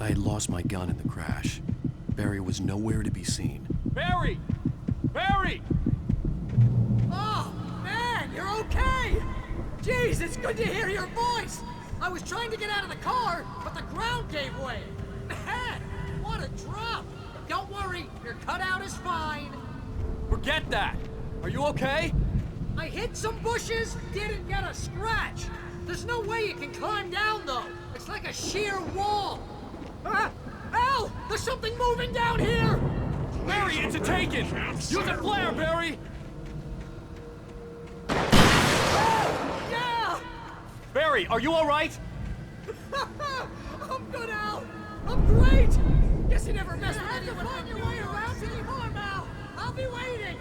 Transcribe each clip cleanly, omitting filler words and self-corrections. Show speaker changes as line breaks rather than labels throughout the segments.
I had lost my gun in the crash. Barry was nowhere to be seen.
Barry! Barry!
Oh, man, you're okay! Jeez, it's good to hear your voice! I was trying to get out of the car, but the ground gave way. Man, what a drop! Don't worry, your cutout is fine.
Forget that! Are you okay?
I hit some bushes, didn't get a scratch. There's no way you can climb down, though. It's like a sheer wall. Al! There's something moving down here!
Barry, it's a taken! Use a flare, Barry!
Yeah!
Barry, are you alright?
I'm good, Al! I'm great! Guess you never messed with anyone. Find your way around anymore, Al! I'll be waiting!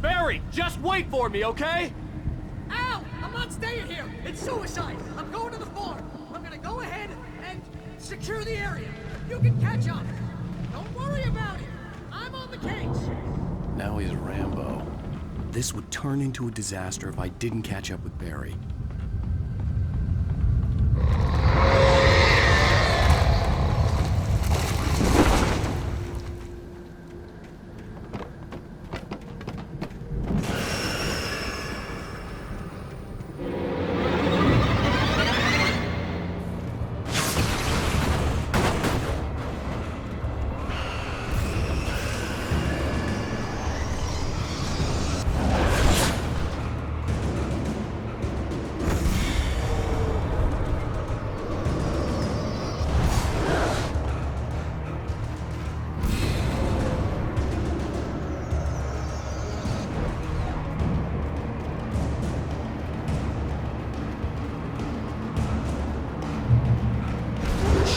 Barry, just wait for me, okay?
Al! I'm not staying here! It's suicide! I'm going to the farm! I'm gonna go ahead and secure the area. You can catch up. Don't worry about it. I'm on the case.
Now he's Rambo. This would turn into a disaster if I didn't catch up with Barry.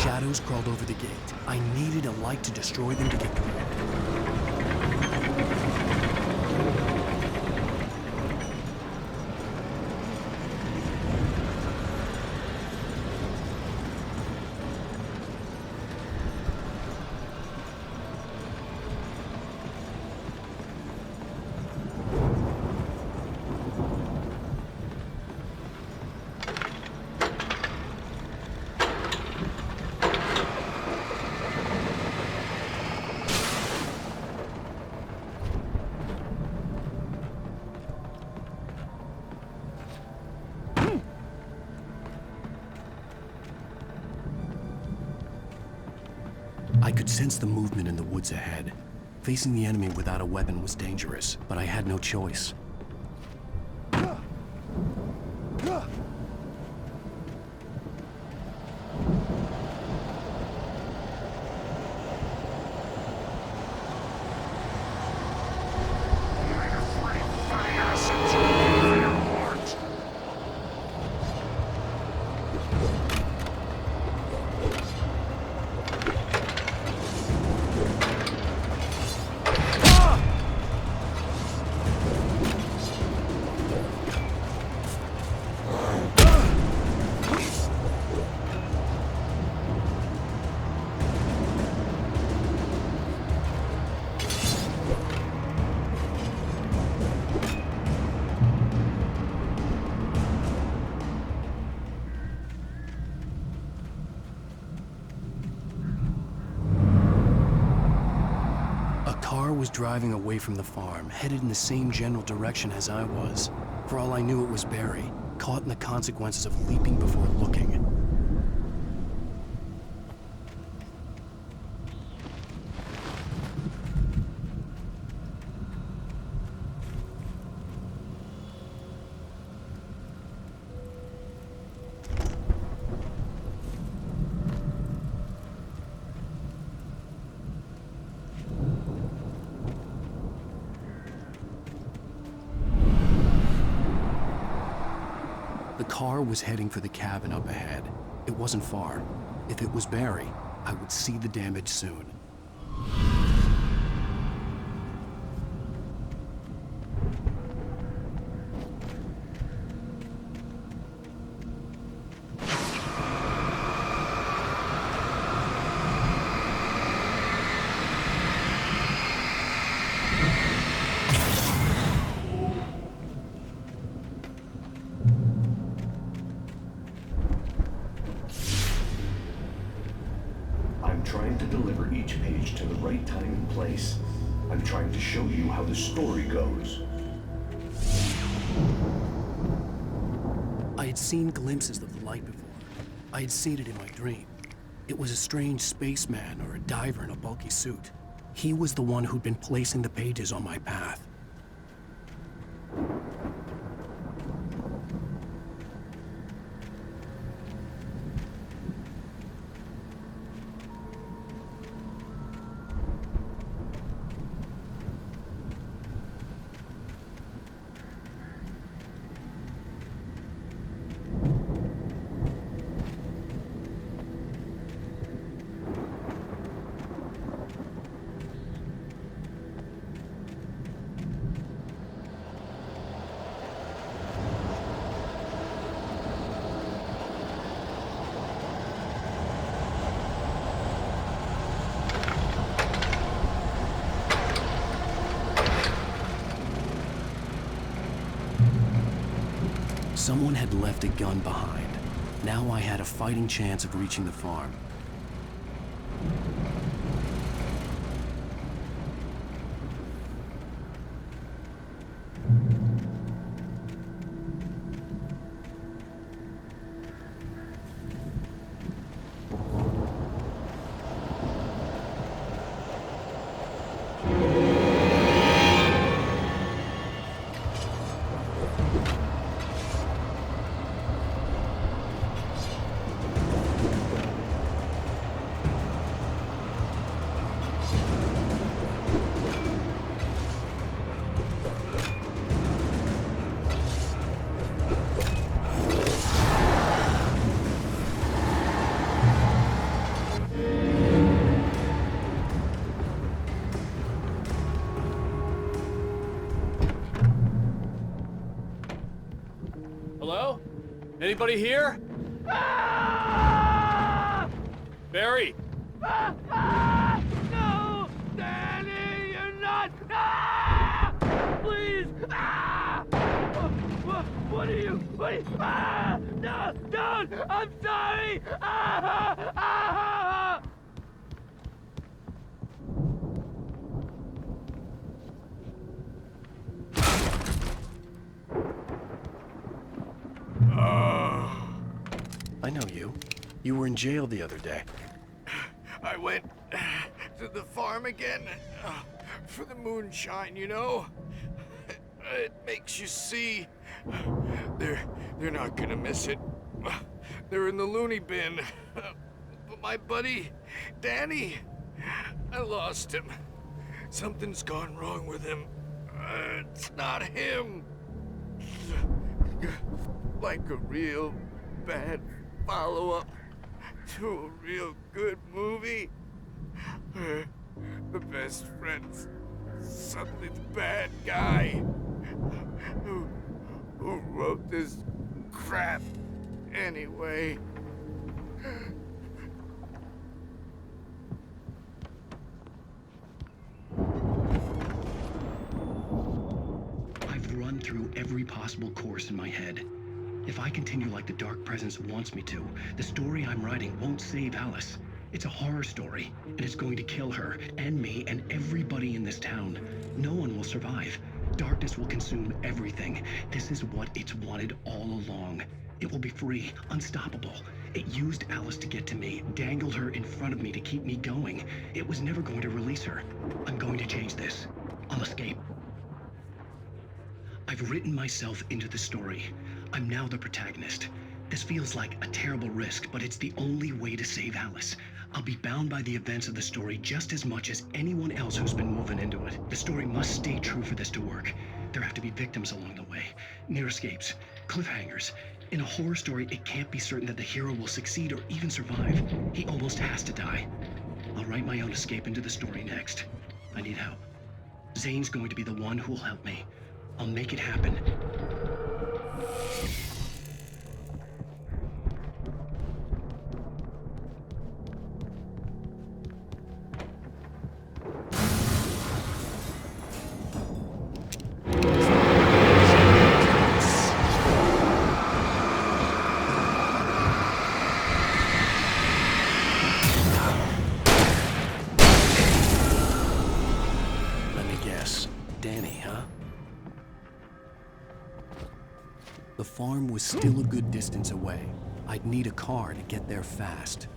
Shadows crawled over the gate. I needed a light to destroy them to get through. I could sense the movement in the woods ahead. Facing the enemy without a weapon was dangerous, but I had no choice. Was driving away from the farm, headed in the same general direction as I was. For all I knew, it was Barry, caught in the consequences of leaping before looking. The car was heading for the cabin up ahead. It wasn't far. If it was Barry, I would see the damage soon.
trying to deliver each page to the right time and place. I'm trying to show you how the story goes.
I had seen glimpses of the light before. I had seen it in my dream. It was a strange spaceman or a diver in a bulky suit. He was the one who'd been placing the pages on my path. Someone had left a gun behind. Now I had a fighting chance of reaching the farm.
Hello? Anybody here? Barry!
No! Danny, you're not! Please! What are you? No! Don't! I'm sorry!
I know you. You were in jail the other day.
I went to the farm again for the moonshine, you know? It makes you see. They're not gonna miss it. They're in the loony bin. But my buddy, Danny, I lost him. Something's gone wrong with him. It's not him. Like a real bad follow-up to a real good movie. The best friend's suddenly the bad guy who wrote this crap anyway.
I've run through every possible course in my head. If I continue like the Dark Presence wants me to, the story I'm writing won't save Alice. It's a horror story, and it's going to kill her, and me, and everybody in this town. No one will survive. Darkness will consume everything. This is what it's wanted all along. It will be free, unstoppable. It used Alice to get to me, dangled her in front of me to keep me going. It was never going to release her. I'm going to change this. I'll escape. I've written myself into the story. I'm now the protagonist. This feels like a terrible risk, but it's the only way to save Alice. I'll be bound by the events of the story just as much as anyone else who's been moving into it. The story must stay true for this to work. There have to be victims along the way, near escapes, cliffhangers. In a horror story, it can't be certain that the hero will succeed or even survive. He almost has to die. I'll write my own escape into the story next. I need help. Zane's going to be the one who will help me. I'll make it happen. The farm was still a good distance away. I'd need a car to get there fast.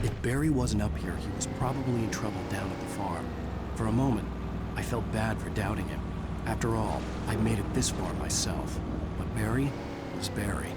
If Barry wasn't up here, he was probably in trouble down at the farm. For a moment, I felt bad for doubting him. After all, I'd made it this far myself. But Barry was Barry.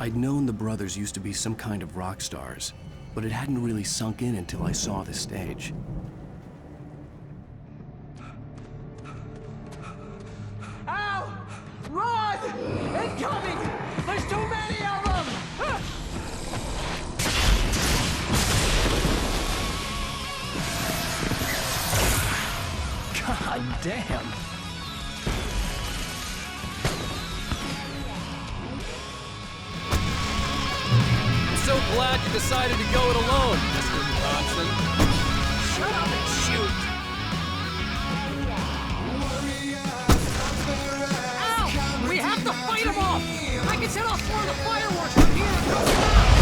I'd known the brothers used to be some kind of rock stars, but it hadn't really sunk in until I saw the stage.
Ow! Run! Incoming! There's too many of them!
God damn!
So glad you decided to go it alone, Mr. Johnson.
Shut up and shoot! Ow! We have to fight them off! I can set off more of the fireworks from here and go fast!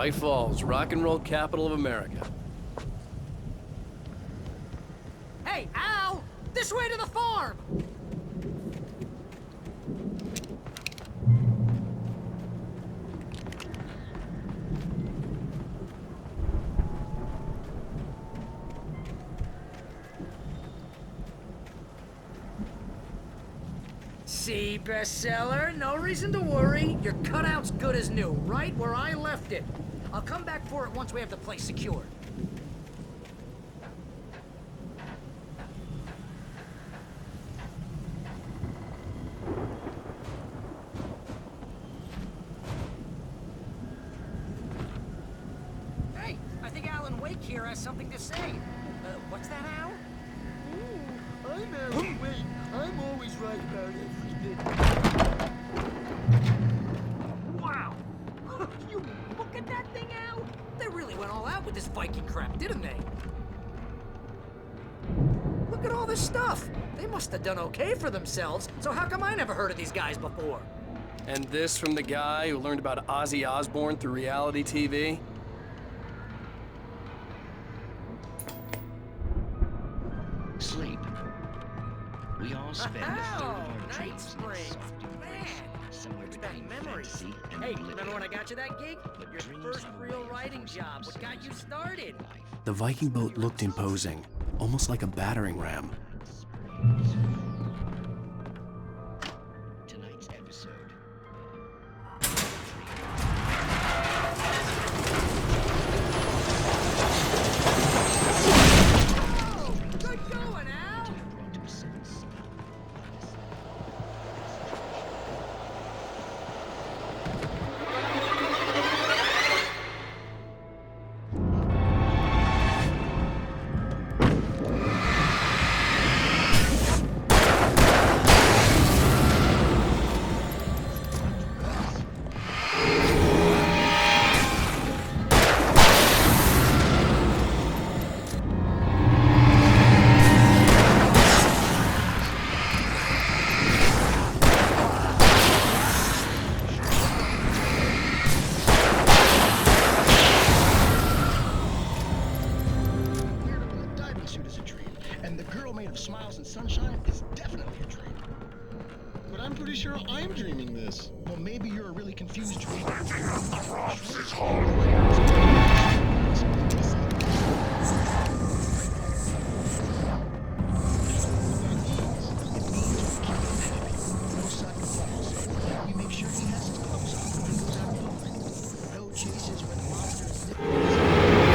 Bright Falls, rock and roll capital of America.
Hey, Al! This way to the farm! See, bestseller? No reason to worry. Your cutout's good as new, right where I left it. I'll come back for it once we have the place secured. Hey, I think Alan Wake here has something to say. What's that, Al?
I'm Alan Wake. I'm always right about everything.
Wow! You look at that thing, Al! They really went all out with this Viking crap, didn't they? Look at all this stuff! They must have done okay for themselves, so how come I never heard of these guys before?
And this from the guy who learned about Ozzy Osbourne through reality TV?
Sleep. We all spend a third of our
Night
dreams in
Springs.
soft embrace,
Man,
somewhere
it's back
between
memories.
fantasy and
Hey,
oblivion.
remember when I got you that gig?
But
Your
dreams
first
have a
real
way of
writing
forcing
job. What got you
themselves
started?
into life.
The Viking boat looked imposing, almost like a battering ram.
Tonight's episode.
Oh, good going, Al!
Brought to a sudden stop.
The diving suit is a dream, and the girl made of smiles and sunshine is definitely a dream. But I'm pretty sure I'm dreaming this. Well, maybe you're a really confused dream. We make sure he has his clothes on when he goes out in public. No chases when the monsters.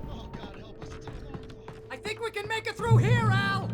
Oh, God help us, it's an alarm clock.
I think we can make it through here, Al!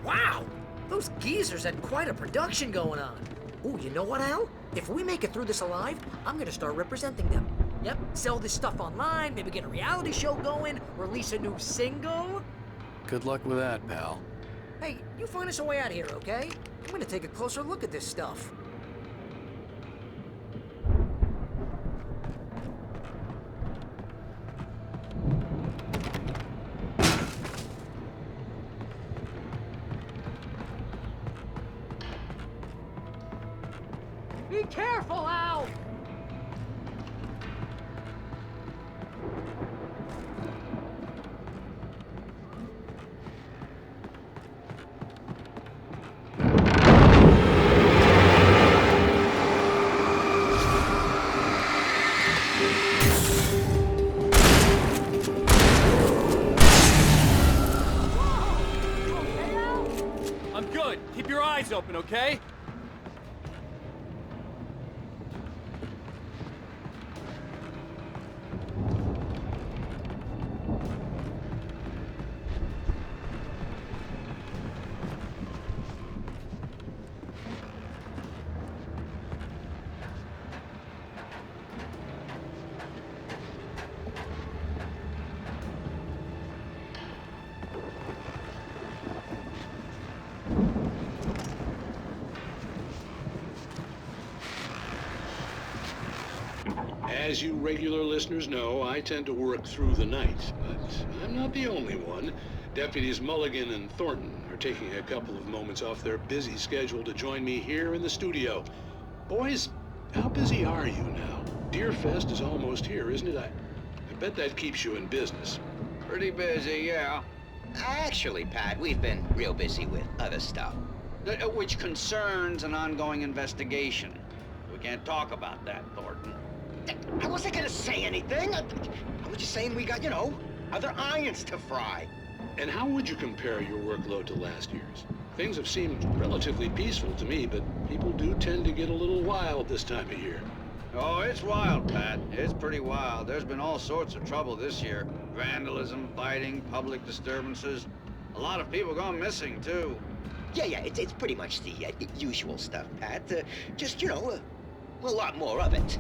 Wow! Those geezers had quite a production going on. Ooh, you know what, Al? If we make it through this alive, I'm gonna start representing them. Yep, sell this stuff online, maybe get a reality show going, release a new single.
Good luck with that, pal.
Hey, you find us a way out of here, okay? I'm gonna take a closer look at this stuff. Be careful, Al!
I'm good. Keep your eyes open, okay?
As you regular listeners know, I tend to work through the night, but I'm not the only one. Deputies Mulligan and Thornton are taking a couple of moments off their busy schedule to join me here in the studio. Boys, how busy are you now? Deerfest is almost here, isn't it? I bet that keeps you in business.
Pretty busy, yeah. Actually, Pat, we've been real busy with other stuff, which concerns an ongoing investigation. We can't talk about that, Thornton.
I wasn't gonna say anything. I was just saying we got, other irons to fry.
And how would you compare your workload to last year's? Things have seemed relatively peaceful to me, but people do tend to get a little wild this time of year.
Oh, it's wild, Pat. It's pretty wild. There's been all sorts of trouble this year. Vandalism, fighting, public disturbances. A lot of people gone missing, too.
Yeah, it's pretty much the usual stuff, Pat. Just, a lot more of it.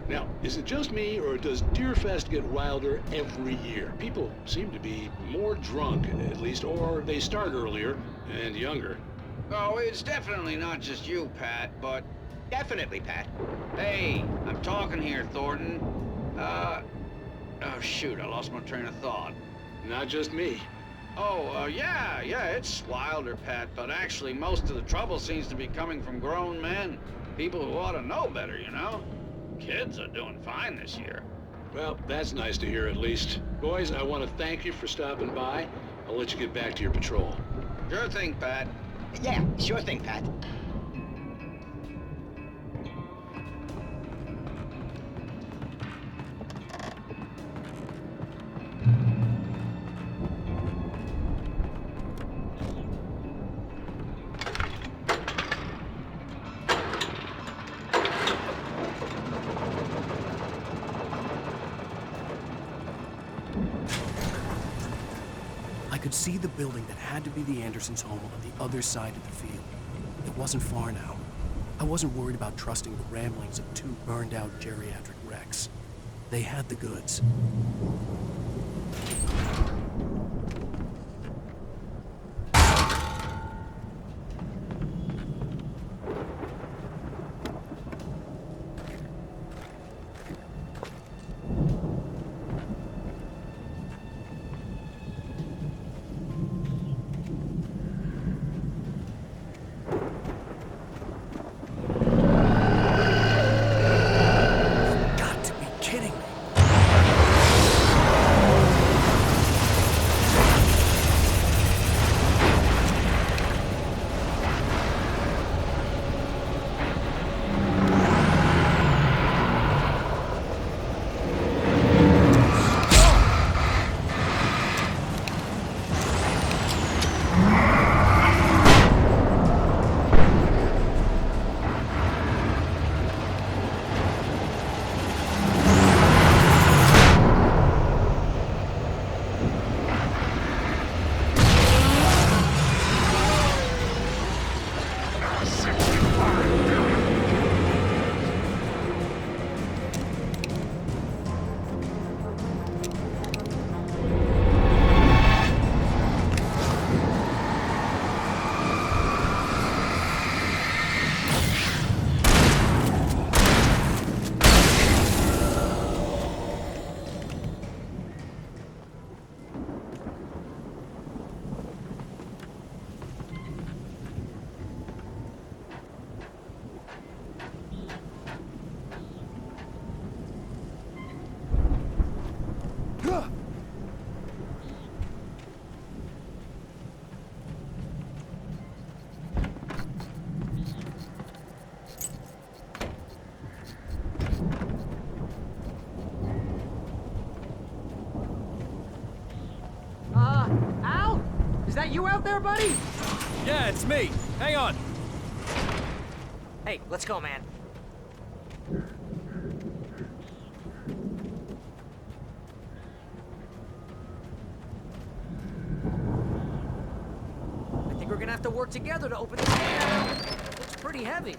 Now, is it just me, or does Deerfest get wilder every year? People seem to be more drunk, at least, or they start earlier and younger.
Oh, it's definitely not just you, Pat, but...
Definitely, Pat.
Hey, I'm talking here, Thornton. Oh, shoot, I lost my train of thought.
Not just me.
Oh, yeah, it's wilder, Pat, but actually most of the trouble seems to be coming from grown men. People who ought to know better, Kids are doing fine this year.
Well, that's nice to hear at least. Boys, I want to thank you for stopping by. I'll let you get back to your patrol.
Sure thing, Pat.
Yeah, sure thing, Pat.
I could see the building that had to be the Andersons' home on the other side of the field. It wasn't far now. I wasn't worried about trusting the ramblings of two burned-out geriatric wrecks. They had the goods.
that you out there, buddy?
Yeah, it's me. Hang on.
Hey, let's go, man. I think we're gonna have to work together to open this gate. Looks pretty heavy.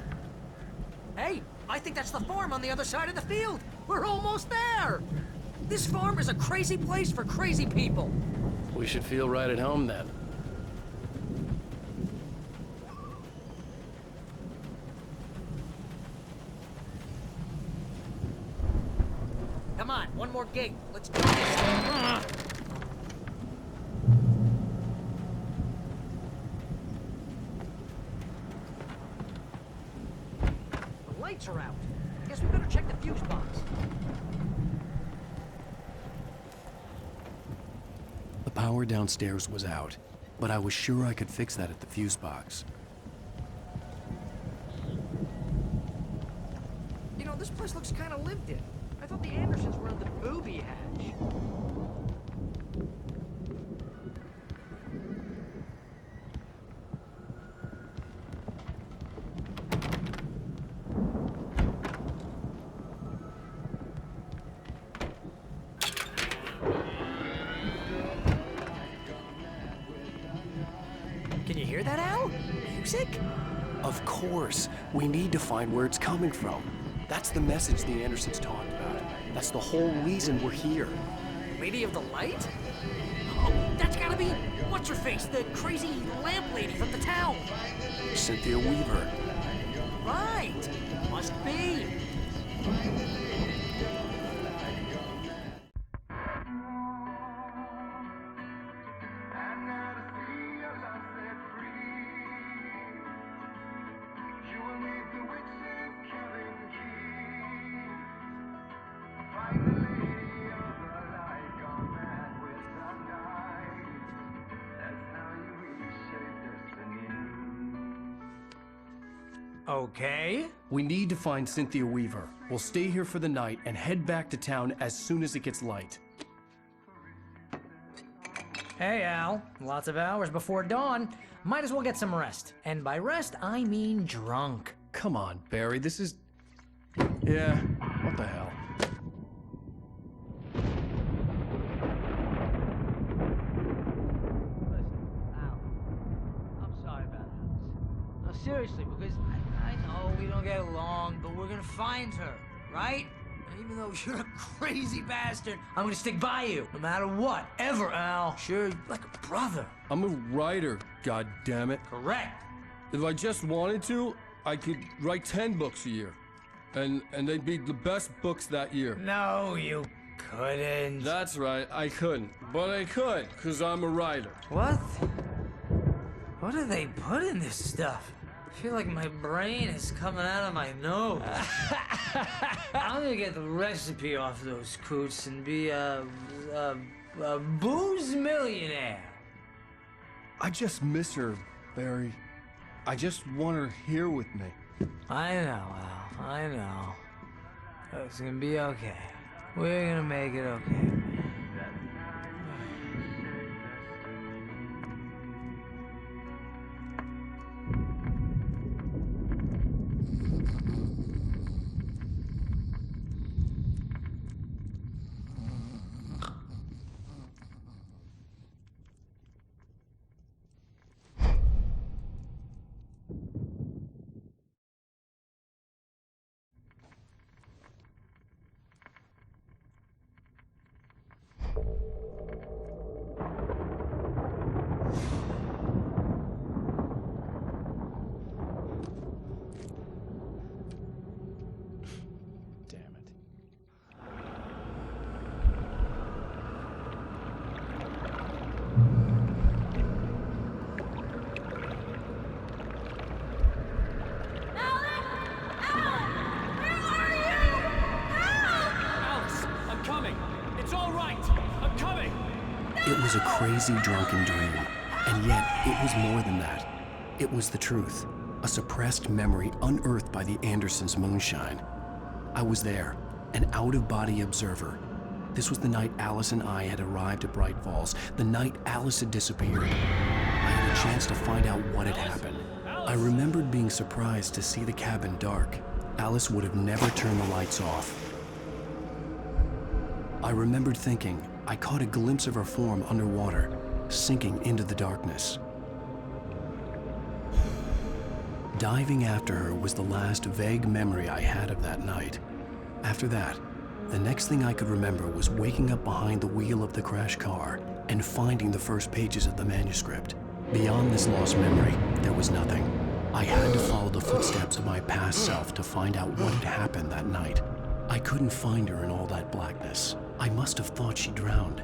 Hey, I think that's the farm on the other side of the field. We're almost there. This farm is a crazy place for crazy people.
We should feel right at home then.
Come on, one more gate. Let's do this. The lights are out. Guess we better check the fuse box.
The power downstairs was out, but I was sure I could fix that at the fuse box.
You know, this place looks kind of lived in. I thought the Andersons were in the booby hatch. Can you hear that, Al? Music?
Of course. We need to find where it's coming from. That's the message the Andersons talked about. That's the whole reason we're here.
Lady of the Light? Oh, that's gotta be what's-her-face, the crazy lamp lady from the town.
Cynthia Weaver.
Right. Must be. Okay.
We need to find Cynthia Weaver. We'll stay here for the night and head back to town as soon as it gets light.
Hey, Al. Lots of hours before dawn. Might as well get some rest. And by rest, I mean drunk.
Come on, Barry, this is... Yeah, what the hell?
Listen, Al. I'm sorry about this. No, seriously, because I know we don't get along, but we're gonna find her, right? And even though you're a crazy bastard, I'm gonna stick by you, no matter what, ever, Al. Sure, like a brother.
I'm a writer, goddammit.
Correct.
If I just wanted to, I could write 10 books a year. And they'd be the best books that year.
No, you couldn't.
That's right, I couldn't. But I could, because I'm a writer.
What? What do they put in this stuff? I feel like my brain is coming out of my nose. I'm gonna get the recipe off those coots and be a booze millionaire.
I just miss her, Barry. I just want her here with me.
I know, Al. I know. It's gonna be okay. We're gonna make it okay.
It was a crazy, drunken dream, and yet it was more than that. It was the truth, a suppressed memory unearthed by the Andersons' moonshine. I was there, an out-of-body observer. This was the night Alice and I had arrived at Bright Falls, the night Alice had disappeared. I had a chance to find out what had happened. I remembered being surprised to see the cabin dark. Alice would have never turned the lights off. I remembered thinking I caught a glimpse of her form underwater, sinking into the darkness. Diving after her was the last vague memory I had of that night. After that, the next thing I could remember was waking up behind the wheel of the crashed car and finding the first pages of the manuscript. Beyond this lost memory, there was nothing. I had to follow the footsteps of my past self to find out what had happened that night. I couldn't find her in all that blackness. I must have thought she drowned.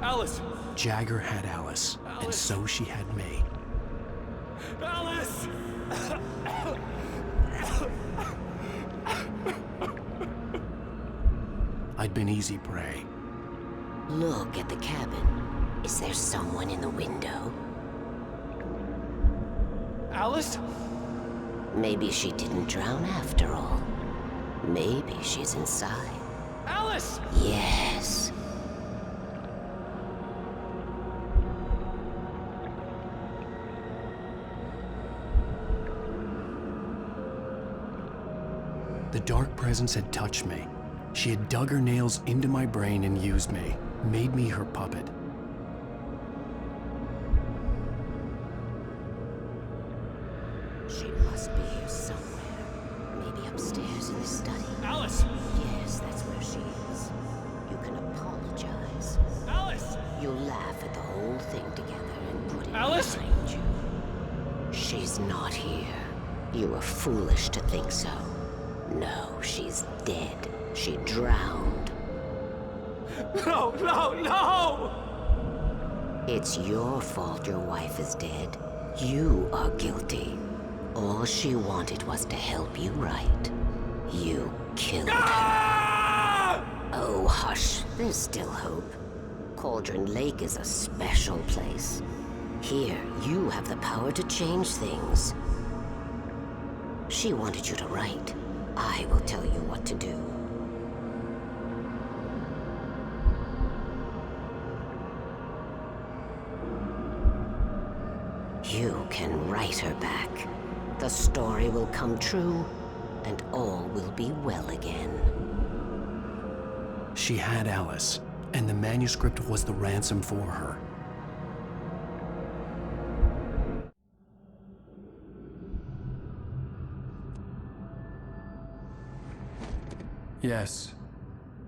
Alice!
Jagger had Alice, and so she had me.
Alice!
I'd been easy prey.
Look at the cabin. Is there someone in the window?
Alice?
Maybe she didn't drown after all. Maybe she's inside.
Alice!
Yes.
The dark presence had touched me. She had dug her nails into my brain and used me, made me her puppet.
She must be here somewhere. Maybe upstairs in the study.
Alice!
Yes, that's where she is. You can apologize.
Alice!
You'll laugh at the whole thing together and put it
Alice!
behind you. She's not here. You were foolish to think so. No, she's dead. She drowned.
No, no, no!
It's your fault your wife is dead. You are guilty. All she wanted was to help you right. You killed her. Oh, hush. There's still hope. Cauldron Lake is a special place. Here, you have the power to change things. She wanted you to write. I will tell you what to do. You can write her back. The story will come true, and all will be well again.
She had Alice, and the manuscript was the ransom for her. Yes,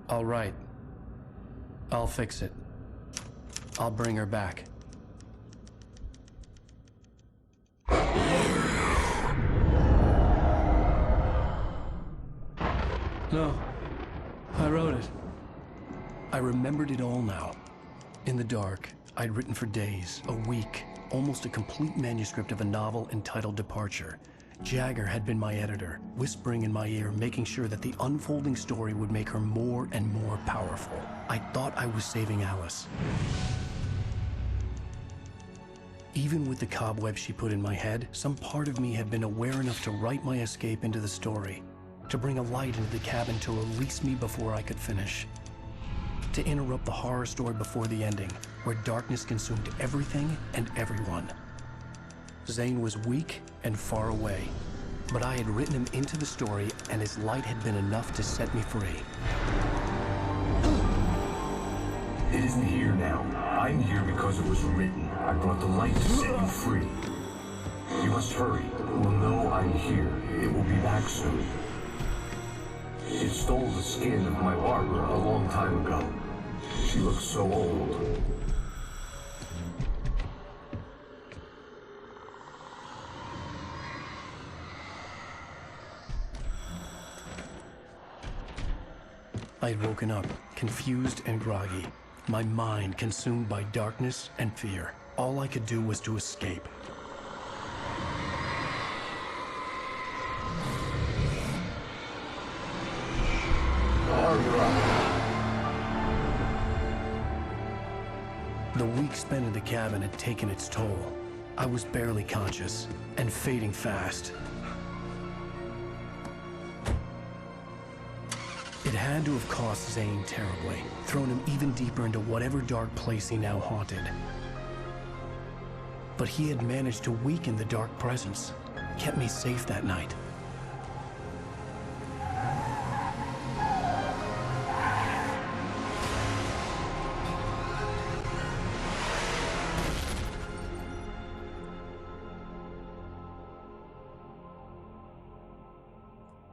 I'll write. I'll fix it. I'll bring her back. No, I wrote it. I remembered it all now. In the dark, I'd written for days, a week, almost a complete manuscript of a novel entitled Departure. Jagger had been my editor, whispering in my ear, making sure that the unfolding story would make her more and more powerful. I thought I was saving Alice. Even with the cobwebs she put in my head, some part of me had been aware enough to write my escape into the story, to bring a light into the cabin to release me before I could finish, to interrupt the horror story before the ending, where darkness consumed everything and everyone. Zane was weak and far away, but I had written him into the story, and his light had been enough to set me free.
It isn't here now. I'm here because it was written. I brought the light to set you free. You must hurry. It will know I'm here. It will be back soon. It stole the skin of my Barbara a long time ago. She looks so old.
I'd woken up, confused and groggy, my mind consumed by darkness and fear. All I could do was to escape. The week spent in the cabin had taken its toll. I was barely conscious and fading fast. It had to have cost Zane terribly, thrown him even deeper into whatever dark place he now haunted. But he had managed to weaken the dark presence, kept me safe that night.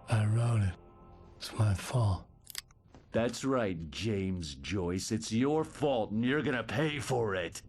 I wrote it. It's my fault.
That's right, James Joyce. It's your fault, and you're gonna pay for it.